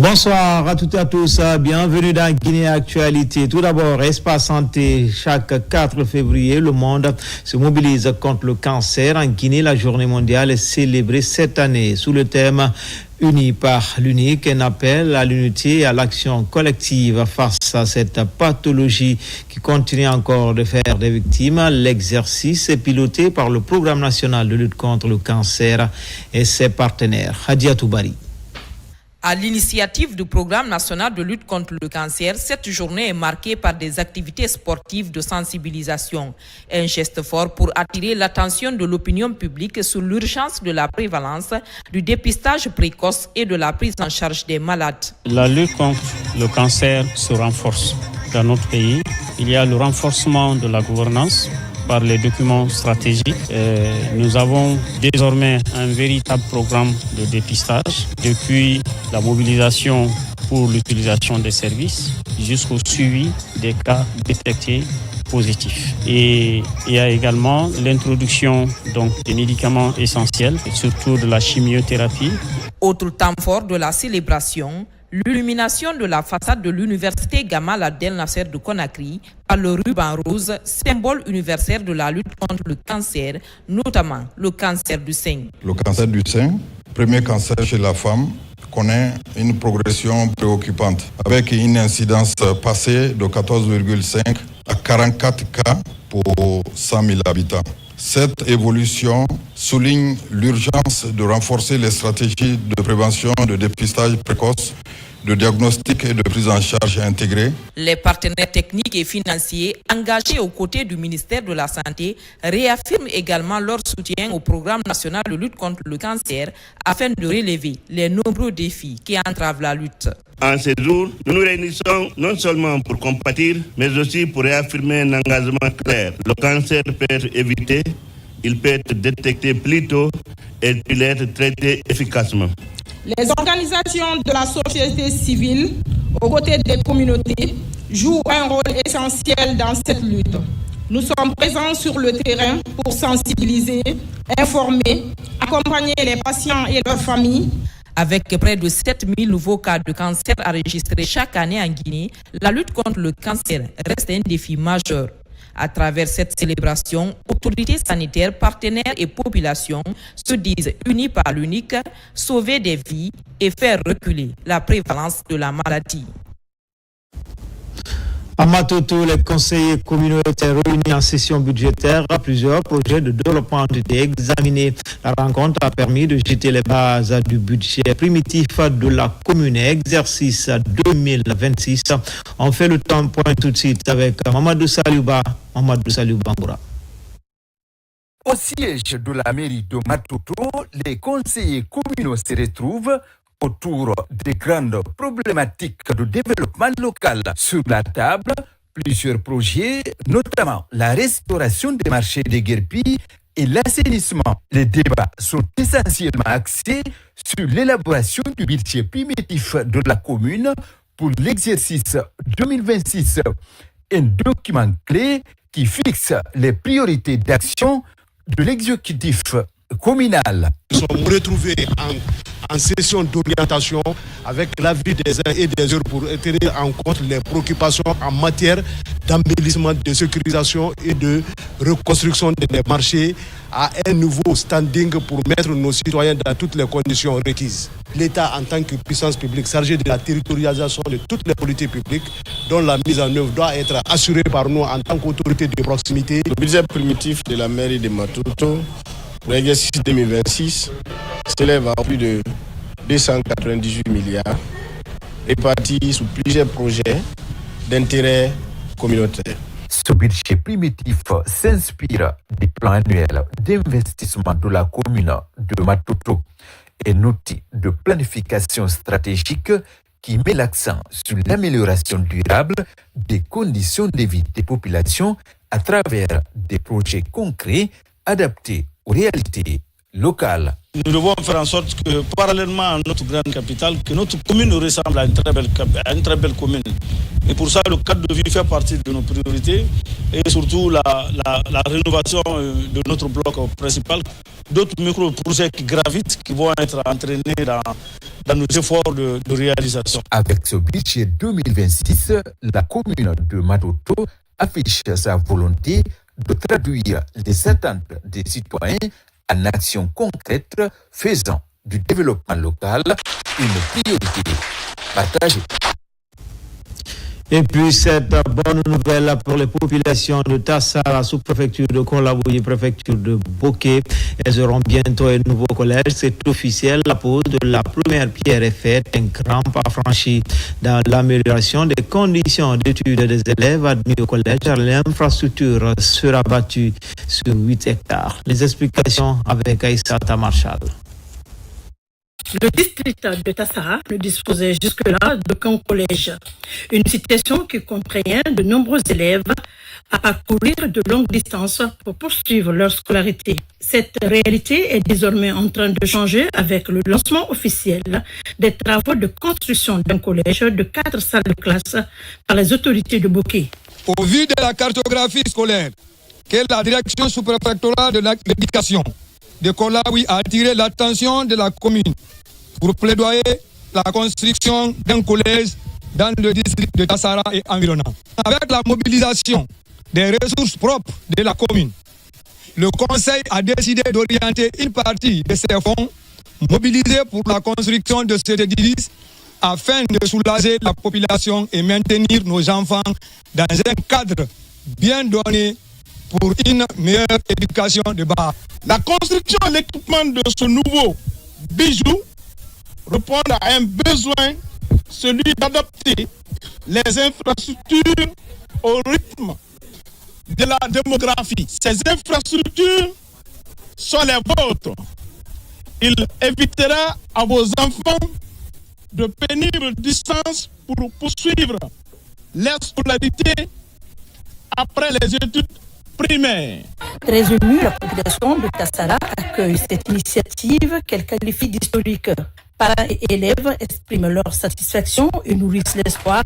Bonsoir à toutes et à tous, bienvenue dans Guinée Actualité. Tout d'abord, Espace Santé, chaque 4 février, le monde se mobilise contre le cancer. En Guinée, la journée mondiale est célébrée cette année sous le thème Unis par l'unique, un appel à l'unité et à l'action collective face à cette pathologie qui continue encore de faire des victimes. L'exercice est piloté par le Programme national de lutte contre le cancer et ses partenaires. Hadia Toubari. À l'initiative du Programme national de lutte contre le cancer, cette journée est marquée par des activités sportives de sensibilisation. Un geste fort pour attirer l'attention de l'opinion publique sur l'urgence de la prévalence, du dépistage précoce et de la prise en charge des malades. La lutte contre le cancer se renforce dans notre pays. Il y a le renforcement de la gouvernance par les documents stratégiques. Nous avons désormais un véritable programme de dépistage depuis la mobilisation pour l'utilisation des services jusqu'au suivi des cas détectés positifs. Et il y a également l'introduction des médicaments essentiels, surtout de la chimiothérapie. Autre temps fort de la célébration, l'illumination de la façade de l'université Gamal Abdel Nasser de Conakry par le ruban rose, symbole universel de la lutte contre le cancer, notamment le cancer du sein. Le cancer du sein, premier cancer chez la femme, connaît une progression préoccupante avec une incidence passée de 14,5 à 44 cas pour 100 000 habitants. Cette évolution souligne l'urgence de renforcer les stratégies de prévention, de dépistage précoce, de diagnostic et de prise en charge intégrée. Les partenaires techniques et financiers engagés aux côtés du ministère de la Santé réaffirment également leur soutien au programme national de lutte contre le cancer afin de relever les nombreux défis qui entravent la lutte. En ces jours, nous nous réunissons non seulement pour compatir, mais aussi pour réaffirmer un engagement clair. Le cancer peut être évité, il peut être détecté plus tôt et il peut être traité efficacement. Les organisations de la société civile, aux côtés des communautés, jouent un rôle essentiel dans cette lutte. Nous sommes présents sur le terrain pour sensibiliser, informer, accompagner les patients et leurs familles. Avec près de 7000 nouveaux cas de cancer enregistrés chaque année en Guinée, la lutte contre le cancer reste un défi majeur. À travers cette célébration, autorités sanitaires, partenaires et populations se disent unis par l'unique, sauver des vies et faire reculer la prévalence de la maladie. À Matoto, les conseillers communautaires réunis en session budgétaire, plusieurs projets de développement ont été examinés. La rencontre a permis de jeter les bases du budget primitif de la commune, exercice 2026. On fait le temps point tout de suite avec Mamadou Saliouba Mboura. Au siège de la mairie de Matoto, les conseillers communaux se retrouvent autour des grandes problématiques de développement local. Sur la table, plusieurs projets, notamment la restauration des marchés de Guerpi et l'assainissement. Les débats sont essentiellement axés sur l'élaboration du budget primitif de la commune pour l'exercice 2026. Un document clé qui fixe les priorités d'action de l'exécutif communal. Nous sommes retrouvés en session d'orientation avec l'avis des uns et des autres pour tenir en compte les préoccupations en matière d'embellissement, de sécurisation et de reconstruction des marchés à un nouveau standing pour mettre nos citoyens dans toutes les conditions requises. L'État, en tant que puissance publique chargée de la territorialisation de toutes les politiques publiques, dont la mise en œuvre doit être assurée par nous en tant qu'autorité de proximité. Le budget primitif de la mairie de Matoto pour l'exercice 2026 s'élève à plus de 298 milliards répartis sur plusieurs projets d'intérêt communautaire. Ce budget primitif s'inspire du plan annuel d'investissement de la commune de Matoto, un outil de planification stratégique qui met l'accent sur l'amélioration durable des conditions de vie des populations à travers des projets concrets adaptés aux réalités locales. nous devons faire en sorte que, parallèlement à notre grande capitale, que notre commune ressemble à une très belle commune. Et pour ça, le cadre de vie fait partie de nos priorités et surtout la rénovation de notre bloc principal. D'autres micro-projets qui gravitent, qui vont être entraînés dans nos efforts de réalisation. Avec ce budget 2026, la commune de Matoto affiche sa volonté de traduire les attentes des citoyens en actions concrètes faisant du développement local une priorité partagée. Et puis cette bonne nouvelle pour les populations de Tassara, sous-préfecture de Kolabouyi, préfecture de Boké. Elles auront bientôt un nouveau collège. C'est officiel, la pose de la première pierre est faite, un grand pas franchi dans l'amélioration des conditions d'études des élèves admis au collège. L'infrastructure sera bâtie sur 8 hectares. Les explications avec Aïssata Marshall. Le district de Tassara ne disposait jusque-là d'aucun collège. Une situation qui contraignait de nombreux élèves à parcourir de longues distances pour poursuivre leur scolarité. Cette réalité est désormais en train de changer avec le lancement officiel des travaux de construction d'un collège de 4 salles de classe par les autorités de Boké. Au vu de la cartographie scolaire que la direction sous-préfectorale de l'éducation de Kolabouyi a attiré l'attention de la commune pour plaidoyer la construction d'un collège dans le district de Tassara et environnant. Avec la mobilisation des ressources propres de la commune, le conseil a décidé d'orienter une partie de ces fonds mobilisés pour la construction de cet édifice afin de soulager la population et maintenir nos enfants dans un cadre bien donné pour une meilleure éducation de base. La construction et l'équipement de ce nouveau bijou répond à un besoin, celui d'adapter les infrastructures au rythme de la démographie. Ces infrastructures sont les vôtres. Il évitera à vos enfants de pénibles distances pour poursuivre leur scolarité après les études primaires. Très émue, la population de Tassara accueille cette initiative qu'elle qualifie d'historique. Parents et élèves expriment leur satisfaction et nourrissent l'espoir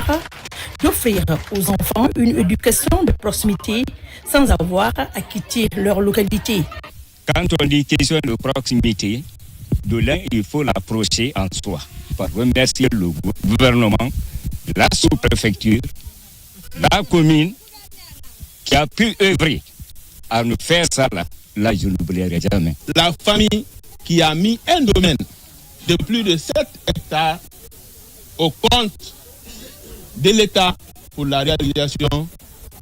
d'offrir aux enfants une éducation de proximité sans avoir à quitter leur localité. Quand on dit question de proximité, de l'un, il faut l'approcher en soi. Par remercier le gouvernement, la sous-préfecture, la commune, qui a pu œuvrer à nous faire ça là je n'oublierai jamais. La famille qui a mis un domaine de plus de 7 hectares au compte de l'État pour la réalisation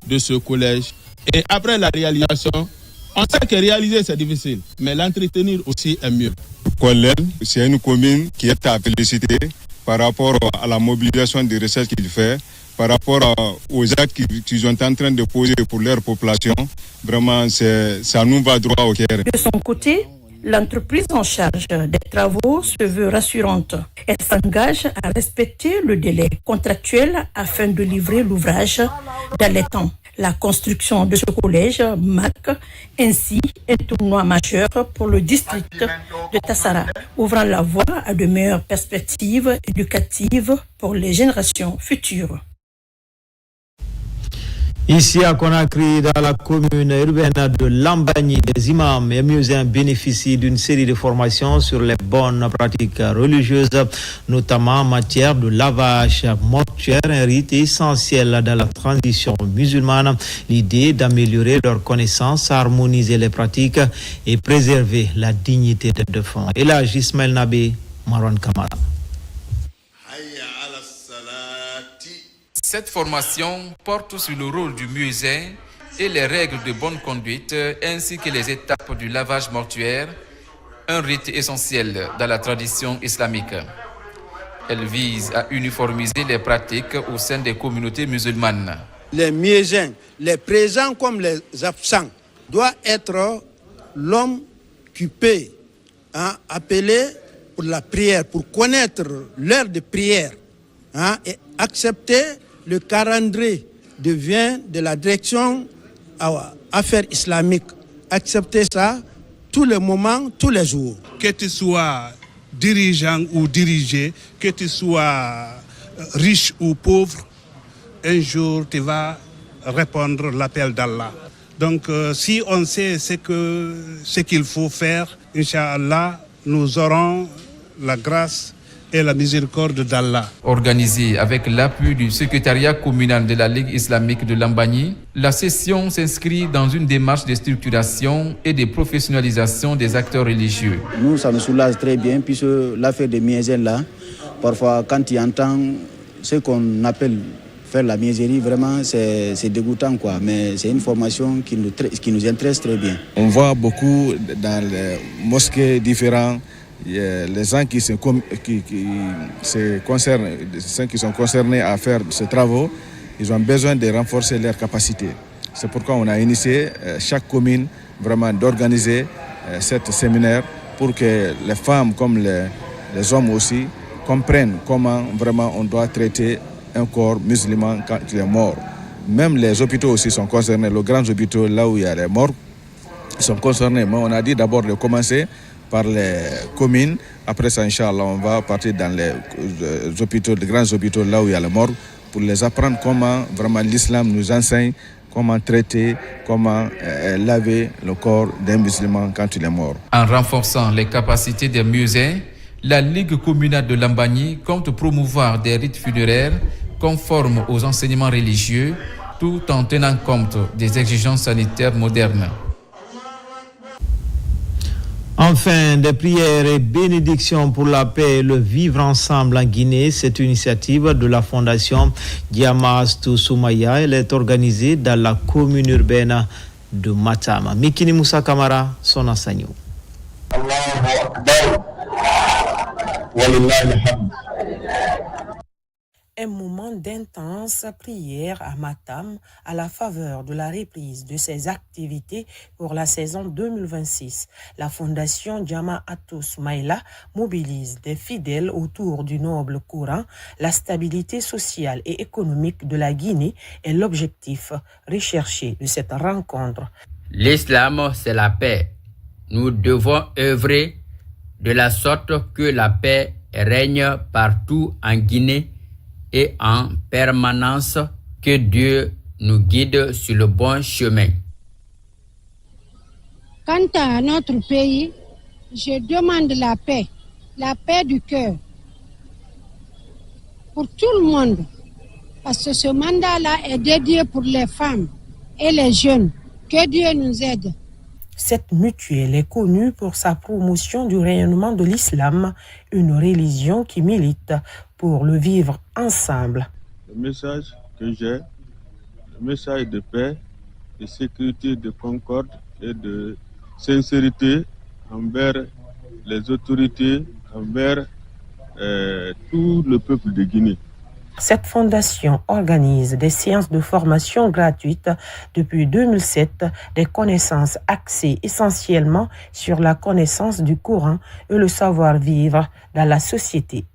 de ce collège. Et après la réalisation, on sait que réaliser c'est difficile, mais l'entretenir aussi est mieux. Kolel, c'est une commune qui est à féliciter par rapport à la mobilisation des recherches qu'il fait, par rapport aux actes qu'ils sont en train de poser pour leur population. Vraiment, ça nous va droit au cœur. De son côté, l'entreprise en charge des travaux se veut rassurante. Elle s'engage à respecter le délai contractuel afin de livrer l'ouvrage dans les temps. La construction de ce collège marque ainsi un tournoi majeur pour le district de Tassara, ouvrant la voie à de meilleures perspectives éducatives pour les générations futures. Ici à Conakry, dans la commune urbaine de Lambagny, les imams et musulmans bénéficient d'une série de formations sur les bonnes pratiques religieuses, notamment en matière de lavage mortuaire, un rite essentiel dans la transition musulmane. L'idée d'améliorer leurs connaissances, harmoniser les pratiques et préserver la dignité des défunts. Et là, Ismaël Nabé, Marwan Kamara. Cette formation porte sur le rôle du muezzin et les règles de bonne conduite ainsi que les étapes du lavage mortuaire, un rite essentiel dans la tradition islamique. Elle vise à uniformiser les pratiques au sein des communautés musulmanes. Les muezzins, les présents comme les absents, doivent être l'homme qui peut appeler pour la prière, pour connaître l'heure de prière et accepter le calendrier de la direction à affaires islamiques. Accepter ça, tous les moments, tous les jours. Que tu sois dirigeant ou dirigé, que tu sois riche ou pauvre, un jour tu vas répondre à l'appel d'Allah. Donc si on sait ce qu'il faut faire, Inch'Allah, nous aurons la grâce et la miséricorde d'Allah. Organisée avec l'appui du secrétariat communal de la Ligue islamique de Lambagny, la session s'inscrit dans une démarche de structuration et de professionnalisation des acteurs religieux. Nous, ça nous soulage très bien, puisque l'affaire des miséries là, parfois quand tu entends ce qu'on appelle faire la misérie, vraiment c'est dégoûtant quoi, mais c'est une formation qui nous intéresse très bien. On voit beaucoup dans les mosquées différentes, les gens qui sont concernés à faire ces travaux, ils ont besoin de renforcer leurs capacités. C'est pourquoi on a initié chaque commune vraiment d'organiser cet séminaire pour que les femmes comme les hommes aussi comprennent comment vraiment on doit traiter un corps musulman quand il est mort. Même les hôpitaux aussi sont concernés, les grands hôpitaux là où il y a les morts sont concernés. Mais on a dit d'abord de commencer par les communes. Après ça, Inch'Allah, on va partir dans les hôpitaux, les grands hôpitaux là où il y a les morts, pour les apprendre comment vraiment l'islam nous enseigne, comment traiter, comment laver le corps d'un musulman quand il est mort. En renforçant les capacités des musées, la Ligue communale de Lambagny compte promouvoir des rites funéraires conformes aux enseignements religieux, tout en tenant compte des exigences sanitaires modernes. Enfin, des prières et bénédictions pour la paix et le vivre ensemble en Guinée. Cette initiative de la Fondation Diamastou Soumaya, elle est organisée dans la commune urbaine de Matam. Mikini Moussa Kamara, son enseignant. Un moment d'intense prière à Matam à la faveur de la reprise de ses activités pour la saison 2026. La Fondation Diamastou Soumaya mobilise des fidèles autour du noble Coran. La stabilité sociale et économique de la Guinée est l'objectif recherché de cette rencontre. L'islam, c'est la paix. Nous devons œuvrer de la sorte que la paix règne partout en Guinée et en permanence, que Dieu nous guide sur le bon chemin. Quant à notre pays, je demande la paix du cœur, pour tout le monde, parce que ce mandat-là est dédié pour les femmes et les jeunes. Que Dieu nous aide. Cette mutuelle est connue pour sa promotion du rayonnement de l'islam, une religion qui milite pour le vivre ensemble. Le message que j'ai, le message de paix, de sécurité, de concorde et de sincérité envers les autorités, envers tout le peuple de Guinée. Cette fondation organise des séances de formation gratuites depuis 2007, des connaissances axées essentiellement sur la connaissance du Coran et le savoir-vivre dans la société.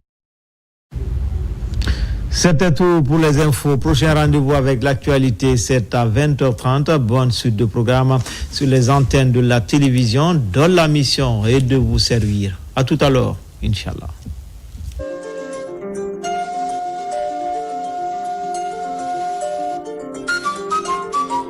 C'était tout pour les infos. Prochain rendez-vous avec l'actualité, c'est à 20h30. Bonne suite de programme sur les antennes de la télévision, dont la mission est de vous servir. À tout à l'heure, Inch'Allah.